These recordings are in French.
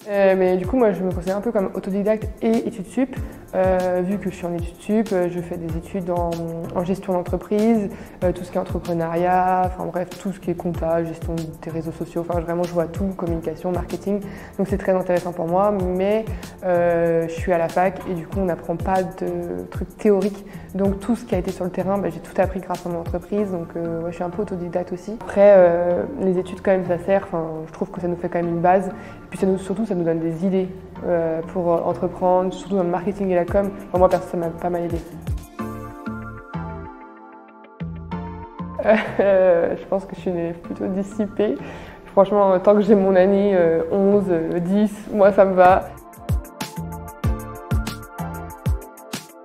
Mais du coup, moi, je me considère un peu comme autodidacte et études sup. Vu que je suis en études sup, je fais des études en gestion d'entreprise, tout ce qui est entrepreneuriat, enfin bref, tout ce qui est compta, gestion des réseaux sociaux. Enfin, vraiment, je vois tout, communication, marketing. Donc, c'est très intéressant pour moi. Mais je suis à la fac et du coup, on n'apprend pas de trucs théoriques. Donc, tout ce qui a été sur le terrain, j'ai tout appris grâce à mon entreprise. Donc, ouais, je suis un peu autodidacte aussi. Après, les études, quand même, ça sert. Enfin, je trouve que ça nous fait quand même une base. Et puis, surtout, ça nous donne des idées pour entreprendre, surtout dans le marketing et la com. Enfin, moi, perso, ça m'a pas mal aidé. Je pense que je suis une élève plutôt dissipée. Franchement, tant que j'ai mon année 11, 10, moi, ça me va.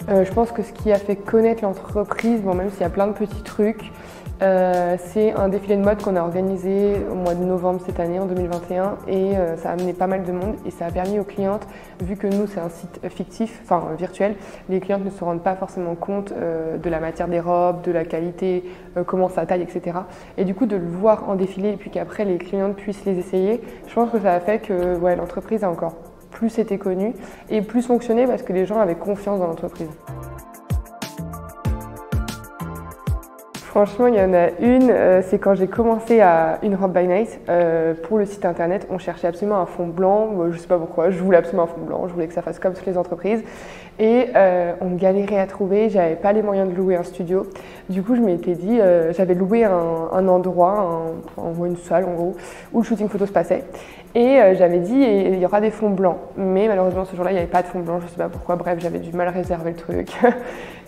Je pense que ce qui a fait connaître l'entreprise, bon, même s'il y a plein de petits trucs, c'est un défilé de mode qu'on a organisé au mois de novembre cette année, en 2021, et ça a amené pas mal de monde et ça a permis aux clientes, vu que nous c'est un site fictif, enfin virtuel, les clientes ne se rendent pas forcément compte de la matière des robes, de la qualité, comment ça taille, etc. Et du coup de le voir en défilé et puis qu'après les clientes puissent les essayer, je pense que ça a fait que ouais, l'entreprise a encore plus été connue et plus fonctionné parce que les gens avaient confiance dans l'entreprise. Franchement, il y en a une, c'est quand j'ai commencé à Une Robe by Night. Pour le site internet, on cherchait absolument un fond blanc. Je ne sais pas pourquoi, je voulais absolument un fond blanc. Je voulais que ça fasse comme toutes les entreprises. Et on galérait à trouver, j'avais pas les moyens de louer un studio. Du coup, je m'étais dit, j'avais loué un endroit, une salle en gros, où le shooting photo se passait. Et j'avais dit, il y aura des fonds blancs. Mais malheureusement, ce jour-là, il n'y avait pas de fond blanc, je ne sais pas pourquoi. Bref, j'avais du mal à réserver le truc.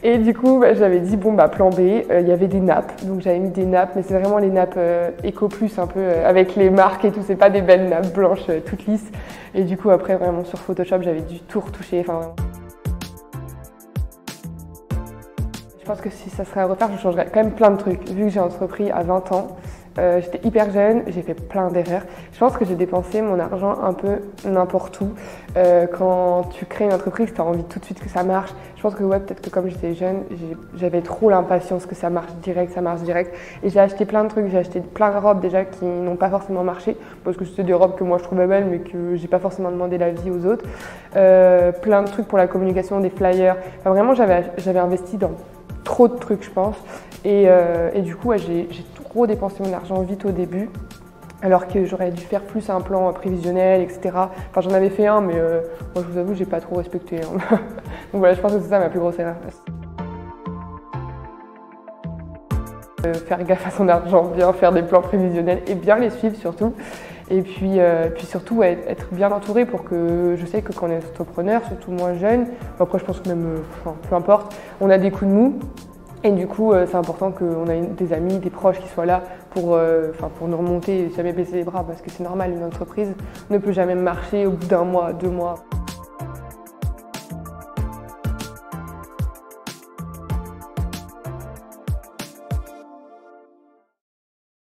Et du coup, j'avais dit, bon, plan B, il y avait des nappes. Donc j'avais mis des nappes, mais c'est vraiment les nappes Eco Plus, un peu avec les marques et tout. C'est pas des belles nappes blanches toutes lisses. Et du coup, après, vraiment sur Photoshop, j'avais dû tout retoucher. Enfin, vraiment. Je pense que si ça serait à refaire, je changerais quand même plein de trucs. Vu que j'ai entrepris à 20 ans, j'étais hyper jeune, j'ai fait plein d'erreurs. Je pense que j'ai dépensé mon argent un peu n'importe où. Quand tu crées une entreprise, tu as envie tout de suite que ça marche. Je pense que ouais, peut-être que comme j'étais jeune, j'avais trop l'impatience que ça marche direct, ça marche direct. Et j'ai acheté plein de trucs, j'ai acheté plein de robes déjà qui n'ont pas forcément marché, parce que c'était des robes que moi je trouvais belles, mais que j'ai pas forcément demandé l'avis aux autres. Plein de trucs pour la communication, des flyers. Enfin, vraiment, j'avais investi dans trop de trucs, je pense. Et du coup, ouais, j'ai trop dépensé mon argent vite au début, alors que j'aurais dû faire plus un plan prévisionnel, etc. Enfin, j'en avais fait un, mais moi, je vous avoue, j'ai pas trop respecté. Hein. Donc voilà, je pense que c'est ça ma plus grosse erreur. Faire gaffe à son argent, bien faire des plans prévisionnels et bien les suivre surtout. Et puis surtout ouais, être bien entouré pour que je sais que quand on est entrepreneur, surtout moins jeune, après je pense que même, peu importe, on a des coups de mou. Et du coup, c'est important qu'on ait des amis, des proches qui soient là pour nous remonter et jamais baisser les bras parce que c'est normal, une entreprise ne peut jamais marcher au bout d'un mois, 2 mois.